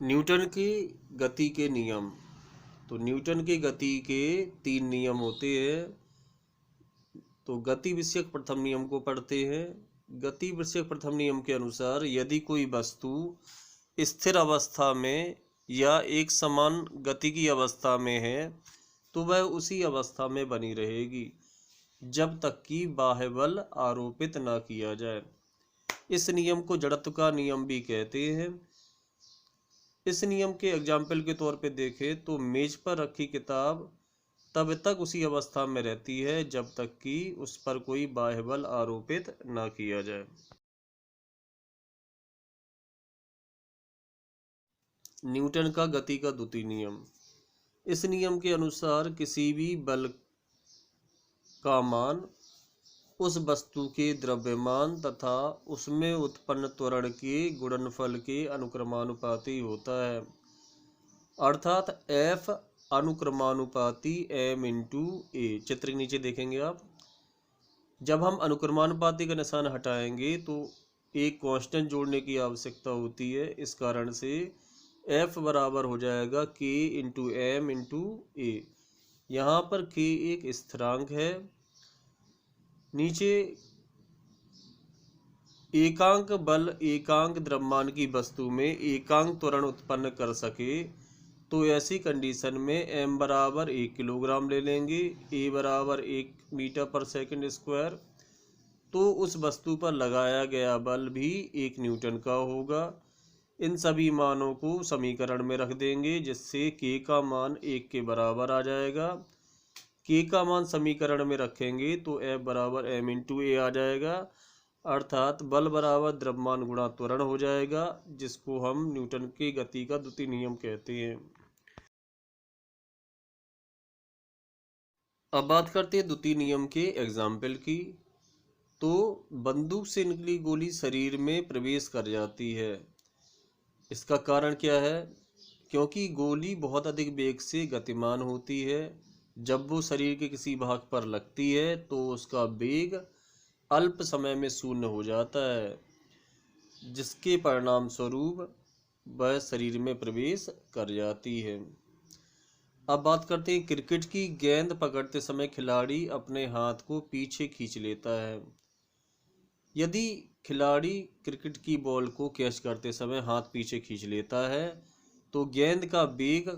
Newton की गति के नियम। तो न्यूटन की गति के 3 नियम होते हैं। तो गति विषयक प्रथम नियम को पढ़ते हैं। गति विषयक प्रथम नियम के अनुसार यदि कोई वस्तु स्थिर अवस्था में या एक समान गति की अवस्था में है तो वह उसी अवस्था में बनी रहेगी जब तक कि बाह्य बल आरोपित ना किया जाए। इस नियम को जड़त्व का नियम भी कहते हैं। इस नियम के एग्जाम्पल के तौर पे देखें तो मेज पर रखी किताब तब तक उसी अवस्था में रहती है जब तक कि उस पर कोई बाह्य बल आरोपित ना किया जाए। न्यूटन का गति का द्वितीय नियम। इस नियम के अनुसार किसी भी बल का मान उस वस्तु के द्रव्यमान तथा उसमें उत्पन्न त्वरण के गुणनफल के अनुक्रमानुपाती होता है, अर्थात F अनुक्रमानुपाती m इंटू ए। चित्र के नीचे देखेंगे आप। जब हम अनुक्रमानुपाती का निशान हटाएंगे तो एक कांस्टेंट जोड़ने की आवश्यकता होती है। इस कारण से F बराबर हो जाएगा K इंटू एम इंटू ए। यहाँ पर K एक स्थिरांक है। नीचे एकांक बल एकांक द्रव्यमान की वस्तु में एकांक त्वरण उत्पन्न कर सके तो ऐसी कंडीशन में m बराबर 1 किलोग्राम ले लेंगे, a बराबर 1 मीटर पर सेकंड स्क्वायर। तो उस वस्तु पर लगाया गया बल भी 1 न्यूटन का होगा। इन सभी मानों को समीकरण में रख देंगे जिससे k का मान 1 के बराबर आ जाएगा। k का मान समीकरण में रखेंगे तो F बराबर m इंटू ए आ जाएगा, अर्थात बल बराबर द्रव्यमान गुणा त्वरण हो जाएगा, जिसको हम न्यूटन की गति का द्वितीय नियम कहते हैं। अब बात करते हैं द्वितीय नियम के एग्जाम्पल की। तो बंदूक से निकली गोली शरीर में प्रवेश कर जाती है। इसका कारण क्या है? क्योंकि गोली बहुत अधिक वेग से गतिमान होती है। जब वो शरीर के किसी भाग पर लगती है तो उसका वेग अल्प समय में शून्य हो जाता है, जिसके परिणाम स्वरूप वह शरीर में प्रवेश कर जाती है। अब बात करते हैं क्रिकेट की। गेंद पकड़ते समय खिलाड़ी अपने हाथ को पीछे खींच लेता है। यदि खिलाड़ी क्रिकेट की बॉल को कैच करते समय हाथ पीछे खींच लेता है तो गेंद का वेग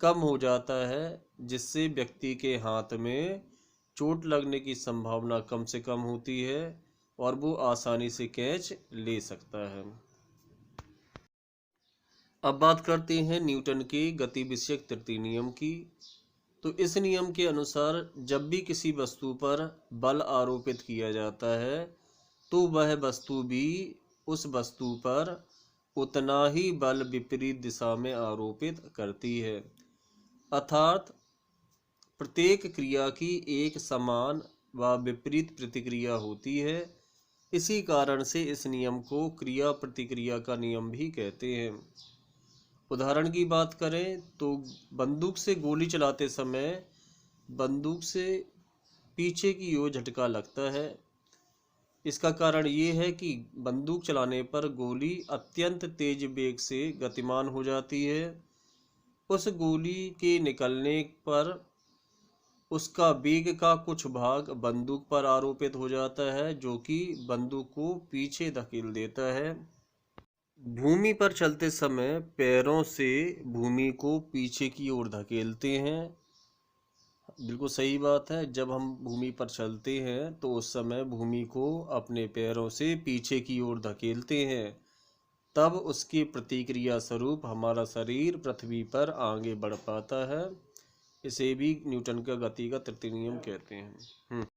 कम हो जाता है, जिससे व्यक्ति के हाथ में चोट लगने की संभावना कम से कम होती है और वो आसानी से कैच ले सकता है। अब बात करते हैं न्यूटन के गति विषयक तृतीय नियम की। तो इस नियम के अनुसार जब भी किसी वस्तु पर बल आरोपित किया जाता है तो वह वस्तु भी उस वस्तु पर उतना ही बल विपरीत दिशा में आरोपित करती है, अर्थात प्रत्येक क्रिया की एक समान व विपरीत प्रतिक्रिया होती है। इसी कारण से इस नियम को क्रिया प्रतिक्रिया का नियम भी कहते हैं। उदाहरण की बात करें तो बंदूक से गोली चलाते समय बंदूक से पीछे की ओर झटका लगता है। इसका कारण ये है कि बंदूक चलाने पर गोली अत्यंत तेज वेग से गतिमान हो जाती है। उस गोली के निकलने पर उसका वेग का कुछ भाग बंदूक पर आरोपित हो जाता है, जो कि बंदूक को पीछे धकेल देता है। भूमि पर चलते समय पैरों से भूमि को पीछे की ओर धकेलते हैं। बिल्कुल सही बात है। जब हम भूमि पर चलते हैं तो उस समय भूमि को अपने पैरों से पीछे की ओर धकेलते हैं, तब उसकी प्रतिक्रिया स्वरूप हमारा शरीर पृथ्वी पर आगे बढ़ पाता है। इसे भी न्यूटन का गति का तृतीय नियम कहते हैं।